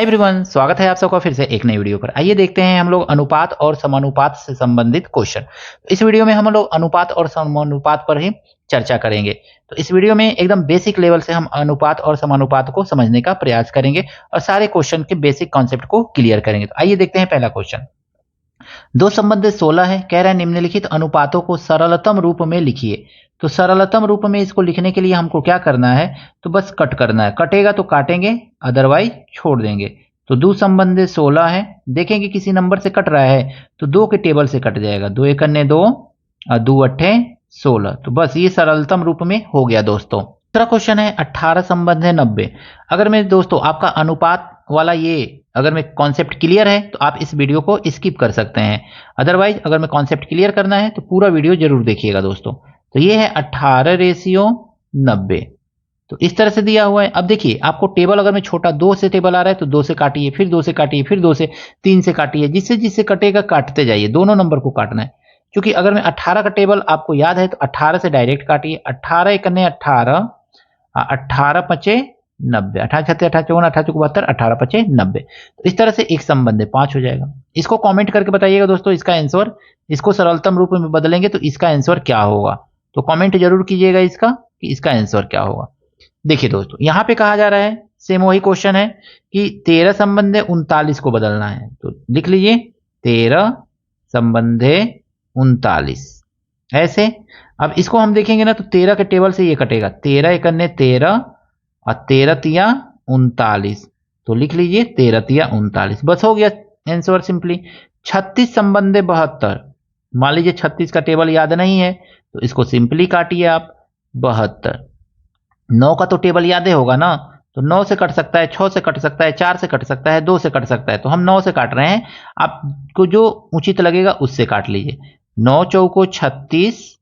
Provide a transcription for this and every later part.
Hi everyone, स्वागत है आप सबका फिर से एक नई वीडियो पर। आइए देखते हैं हम लोग अनुपात और समानुपात से संबंधित क्वेश्चन। इस वीडियो में हम लोग अनुपात और समानुपात पर ही चर्चा करेंगे। तो इस वीडियो में एकदम बेसिक लेवल से हम अनुपात और समानुपात को समझने का प्रयास करेंगे और सारे क्वेश्चन के बेसिक कॉन्सेप्ट को क्लियर करेंगे। तो आइए देखते हैं पहला क्वेश्चन। दो संबंधित 16 है, कह रहा है निम्नलिखित अनुपातों को सरलतम रूप में लिखिए। तो सरलतम रूप में इसको लिखने के लिए हमको क्या करना है, तो बस कट करना है। कटेगा तो काटेंगे, अदरवाइज छोड़ देंगे। तो दो संबंधित 16 है, देखेंगे किसी नंबर से कट रहा है तो दो के टेबल से कट जाएगा। दो एकन्ने दो और दो अट्ठे 16। तो बस ये सरलतम रूप में हो गया दोस्तों। दूसरा क्वेश्चन है 18 संबंध है 90। अगर मैं दोस्तों आपका अनुपात वाला ये अगर मैं कॉन्सेप्ट क्लियर है तो आप इस वीडियो को स्किप कर सकते हैं। अदरवाइज अगर मैं कॉन्सेप्ट क्लियर करना है तो पूरा वीडियो जरूर देखिएगा दोस्तों। तो ये है 18:90। तो इस तरह से दिया हुआ है। अब देखिए आपको टेबल अगर मैं छोटा 2 से टेबल आ रहा है तो 2 से काटिए, फिर 2 से काटिए, फिर 2 से 3 से काटिए, जिससे जिससे कटेगा काटते जाइए। दोनों नंबर को काटना है। क्योंकि अगर मैं 18 का टेबल आपको याद है तो 18 से डायरेक्ट काटिए। 18 एकन्ने 18, 18 पचे 90, 18 छत्ते 18 चौवन 18 चौक 72, 18 पचे 90। तो इस तरह से एक संबंध है 5 हो जाएगा। इसको कमेंट करके बताइएगा दोस्तों इसका आंसर। इसको सरलतम रूप में बदलेंगे तो इसका आंसर क्या होगा। तो कमेंट जरूर कीजिएगा इसका कि इसका आंसर क्या होगा। देखिए दोस्तों यहाँ पे कहा जा रहा है, सेम वही क्वेश्चन है कि 13 संबंधे 39 को बदलना है। तो लिख लीजिए 13 संबंधे 39 ऐसे। अब इसको हम देखेंगे ना तो 13 के टेबल से ये कटेगा। 13 एकन्ने 13 और 13 तिया 39। तो लिख लीजिए 13 तिया 39। बस हो गया आंसर सिंपली। 36 संबंधे 72। मान लीजिए 36 का टेबल याद नहीं है तो इसको सिंपली काटिए आप 72। 9 का तो टेबल याद ही होगा ना, तो 9 से कट सकता है, 6 से कट सकता है, 4 से कट सकता है, 2 से कट सकता है। तो हम 9 से काट रहे हैं, आपको जो उचित लगेगा उससे काट लीजिए। 9 चौको 36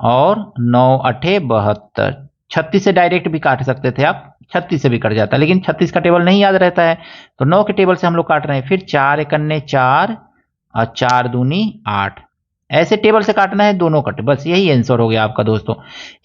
और 9 अठे 72। 36 से डायरेक्ट भी काट सकते थे आप, 36 से भी कट जाता है, लेकिन 36 का टेबल नहीं याद रहता है तो 9 के टेबल से हम लोग काट रहे हैं। फिर 4 एकन्ने 4 और 4 दूनी 8। ऐसे टेबल से काटना है, दोनों कट। बस यही आंसर हो गया आपका दोस्तों।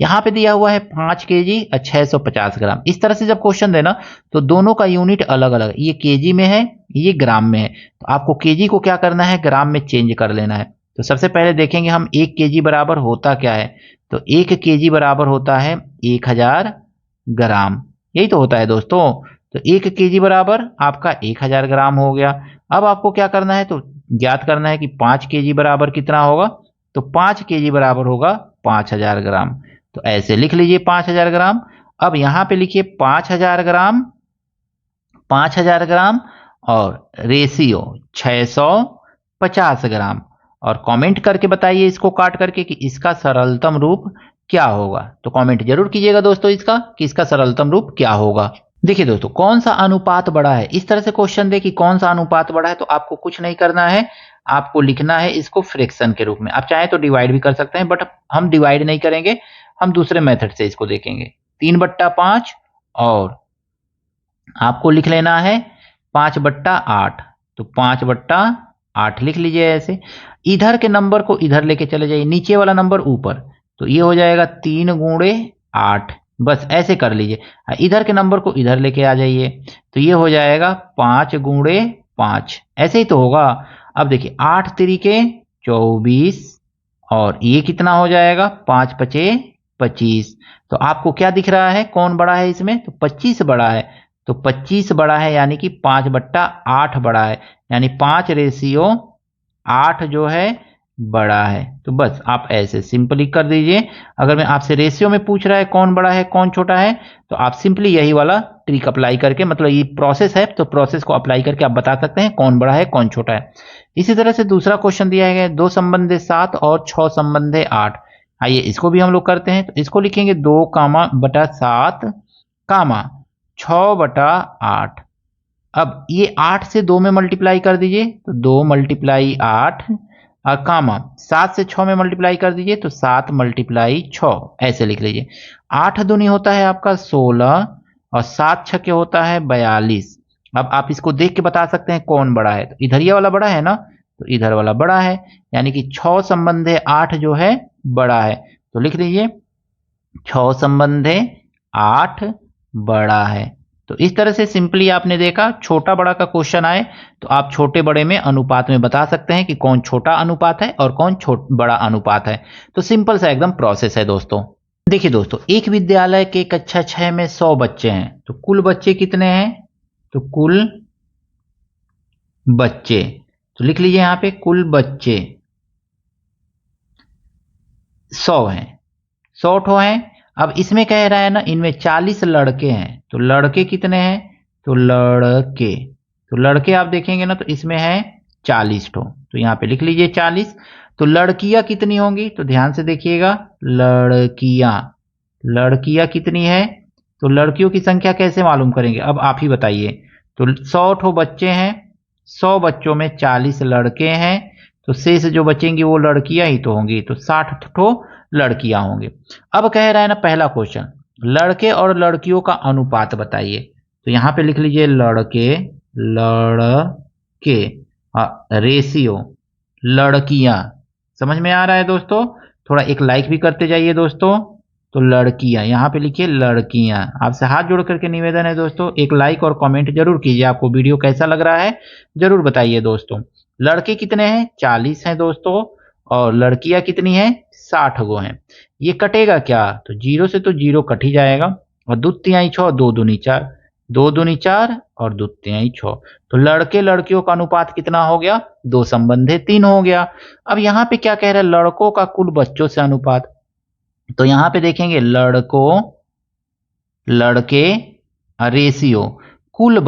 यहाँ पे दिया हुआ है 5 केजी और 650 ग्राम। इस तरह से जब क्वेश्चन देना तो दोनों का यूनिट अलग अलग, ये केजी में है, ये ग्राम में है। तो आपको केजी को क्या करना है, ग्राम में चेंज कर लेना है। तो सबसे पहले देखेंगे हम 1 केजी बराबर होता क्या है। तो 1 केजी बराबर होता है 1000 ग्राम। यही तो होता है दोस्तों। तो 1 केजी बराबर आपका 1000 ग्राम हो गया। अब आपको क्या करना है, तो ज्ञात करना है कि 5 केजी बराबर कितना होगा। तो 5 केजी बराबर होगा 5000 ग्राम। तो ऐसे लिख लीजिए 5000 ग्राम। अब यहां पे लिखिए 5000 ग्राम, 5000 ग्राम और रेशियो 650 ग्राम। और कमेंट करके बताइए इसको काट करके कि इसका सरलतम रूप क्या होगा। तो कमेंट जरूर कीजिएगा दोस्तों इसका कि इसका सरलतम रूप क्या होगा। देखिए दोस्तों कौन सा अनुपात बड़ा है, इस तरह से क्वेश्चन दे कि कौन सा अनुपात बड़ा है तो आपको कुछ नहीं करना है, आपको लिखना है इसको फ्रैक्शन के रूप में। आप चाहे तो डिवाइड भी कर सकते हैं, बट हम डिवाइड नहीं करेंगे, हम दूसरे मेथड से इसको देखेंगे। 3/5 और आपको लिख लेना है 5/8। तो 5/8 लिख लीजिए ऐसे। इधर के नंबर को इधर लेके चले जाइए, नीचे वाला नंबर ऊपर। तो ये हो जाएगा 3 गुणे 8। बस ऐसे कर लीजिए। इधर के नंबर को इधर लेके आ जाइए तो ये हो जाएगा 5 गुणे 5। ऐसे ही तो होगा। अब देखिए 8 तिरिके 24 और ये कितना हो जाएगा 5 पचे 25। तो आपको क्या दिख रहा है, कौन बड़ा है इसमें, तो 25 बड़ा है। तो 25 बड़ा है यानी कि 5/8 बड़ा है, यानी 5:8 जो है बड़ा है। तो बस आप ऐसे सिंपली कर दीजिए। अगर मैं आपसे रेशियो में पूछ रहा है कौन बड़ा है कौन छोटा है तो आप सिंपली यही वाला ट्रिक अप्लाई करके, मतलब ये प्रोसेस है तो प्रोसेस को अप्लाई करके आप बता सकते हैं कौन बड़ा है कौन छोटा है। इसी तरह से दूसरा क्वेश्चन दिया है 2 संबंधे 7 और 6 संबंधे 8। आइए इसको भी हम लोग करते हैं। तो इसको लिखेंगे 2, 7, 6/8। अब ये 8 से 2 में मल्टीप्लाई कर दीजिए तो 2 × 8 और कामा 7 से 6 में मल्टीप्लाई कर दीजिए तो 7 × 6। ऐसे लिख लीजिए। 8 दूनी होता है आपका 16 और 7 छके होता है 42। अब आप इसको देख के बता सकते हैं कौन बड़ा है। तो इधर ये वाला बड़ा है ना, तो इधर वाला बड़ा है, यानी कि 6 संबंधे 8 जो है बड़ा है। तो लिख लीजिए 6 संबंधे 8 बड़ा है। तो इस तरह से सिंपली आपने देखा, छोटा बड़ा का क्वेश्चन आए तो आप छोटे बड़े में अनुपात में बता सकते हैं कि कौन छोटा अनुपात है और कौन बड़ा अनुपात है। तो सिंपल सा एकदम प्रोसेस है दोस्तों। देखिए दोस्तों, एक विद्यालय के कक्षा 6 में 100 बच्चे हैं, तो कुल बच्चे कितने हैं? तो कुल बच्चे, तो लिख लीजिए यहां पे कुल बच्चे 100 हैं, 100 ठो हैं। अब इसमें कह रहा है ना, इनमें 40 लड़के हैं, तो लड़के कितने हैं? तो लड़के आप देखेंगे ना, तो इसमें है 40 ठो, तो यहां पे लिख लीजिए 40। तो लड़कियां कितनी होंगी? तो ध्यान से देखिएगा, लड़कियां कितनी है? तो लड़कियों की संख्या कैसे मालूम करेंगे, अब आप ही बताइए। तो 100 ठो बच्चे हैं, 100 बच्चों में 40 लड़के हैं, तो शेष जो बचेंगी वो लड़कियां ही तो होंगी, तो 60 ठो लड़कियां होंगी। अब कह रहा है ना पहला क्वेश्चन, लड़के और लड़कियों का अनुपात बताइए। तो यहां पे लिख लीजिए लड़के रेशियो लड़कियां। समझ में आ रहा है दोस्तों? थोड़ा एक लाइक भी करते जाइए दोस्तों। तो लड़कियां, यहां पे लिखिए लड़कियां। आपसे हाथ जोड़ करके निवेदन है दोस्तों, एक लाइक और कमेंट जरूर कीजिए। आपको वीडियो कैसा लग रहा है जरूर बताइए दोस्तों। लड़के कितने हैं? 40 हैं दोस्तों, और लड़कियां कितनी हैं? 60 गो हैं। ये कटेगा क्या? तो 0 से तो 0 कट ही जाएगा, और 2 तिहाई 6, 2 दूनी 4, 2 दूनी 4 और 2 तिहाई 6। तो लड़के लड़कियों का अनुपात कितना हो गया? 2 संबंधे 3 हो गया। अब यहाँ पे क्या कह रहा है? लड़कों का कुल बच्चों से अनुपात। तो यहां पे देखेंगे लड़के रेशियो कुल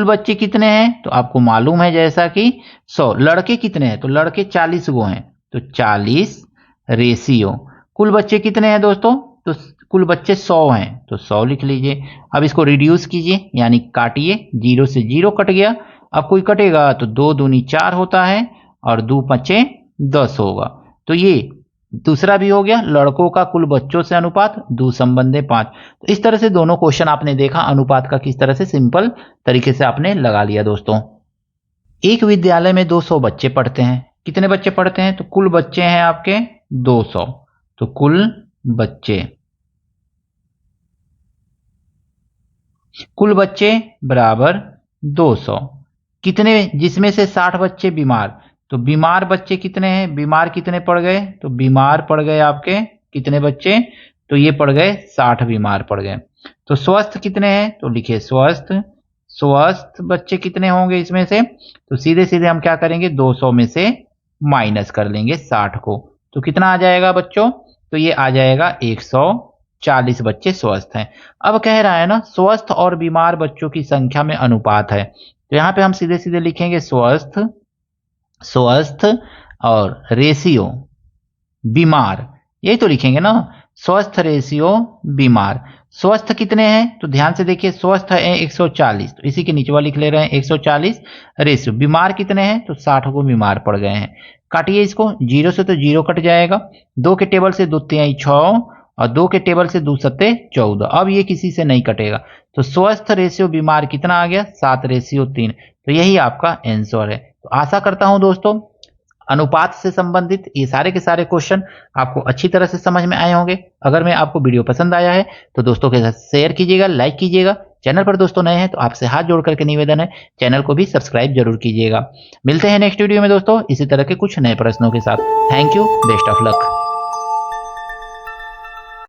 बच्चे कितने हैं? तो आपको मालूम है जैसा कि 100। लड़के कितने हैं? तो लड़के 40 गो हैं, तो 40 रेशियो कुल बच्चे कितने हैं दोस्तों? तो कुल बच्चे 100 हैं, तो 100 लिख लीजिए। अब इसको रिड्यूस कीजिए, यानी काटिए, 0 से 0 कट गया। अब कोई कटेगा तो 2 दूनी 4 होता है, और 2 पचे 10 होगा। तो ये दूसरा भी हो गया, लड़कों का कुल बच्चों से अनुपात 2 संबंधे 5। तो इस तरह से दोनों क्वेश्चन आपने देखा, अनुपात का किस तरह से सिंपल तरीके से आपने लगा लिया दोस्तों। एक विद्यालय में 200 बच्चे पढ़ते हैं। कितने बच्चे पढ़ते हैं? तो कुल बच्चे हैं आपके 200, तो कुल बच्चे बराबर 200। कितने? जिसमें से 60 बच्चे बीमार, तो बीमार बच्चे कितने हैं? बीमार कितने पड़ गए? तो बीमार पड़ गए आपके कितने बच्चे? तो ये पड़ गए 60 बीमार पड़ गए। तो स्वस्थ कितने हैं? तो लिखिए स्वस्थ बच्चे कितने होंगे इसमें से? तो सीधे सीधे हम क्या करेंगे, 200 में से माइनस कर लेंगे 60 को, तो कितना आ जाएगा बच्चों? तो ये आ जाएगा 140 बच्चे स्वस्थ हैं। अब कह रहा है ना, स्वस्थ और बीमार बच्चों की संख्या में अनुपात है, तो यहां पे हम सीधे सीधे लिखेंगे स्वस्थ और रेशियो बीमार, यही तो लिखेंगे ना, स्वस्थ रेशियो बीमार। स्वस्थ कितने हैं? तो ध्यान से देखिए, स्वस्थ है 140, तो इसी के नीचे लिख ले रहे हैं 140 रेशियो। बीमार कितने हैं? तो 60 को बीमार पड़ गए हैं। काटिए इसको, 0 से तो 0 कट जाएगा, 2 के टेबल से 2 तिहाई 6, और 2 के टेबल से 2 सत्ते 14। अब ये किसी से नहीं कटेगा, तो स्वस्थ रेशियो बीमार कितना आ गया? 7 रेशियो 3। तो यही आपका आंसर है। तो आशा करता हूं दोस्तों अनुपात से संबंधित ये सारे के सारे क्वेश्चन आपको अच्छी तरह से समझ में आए होंगे। अगर मैं आपको वीडियो पसंद आया है तो दोस्तों के साथ शेयर कीजिएगा, लाइक कीजिएगा। चैनल पर दोस्तों नए हैं तो आपसे हाथ जोड़ करके निवेदन है, चैनल को भी सब्सक्राइब जरूर कीजिएगा। मिलते हैं नेक्स्ट वीडियो में दोस्तों इसी तरह के कुछ नए प्रश्नों के साथ। Thank you, best of luck.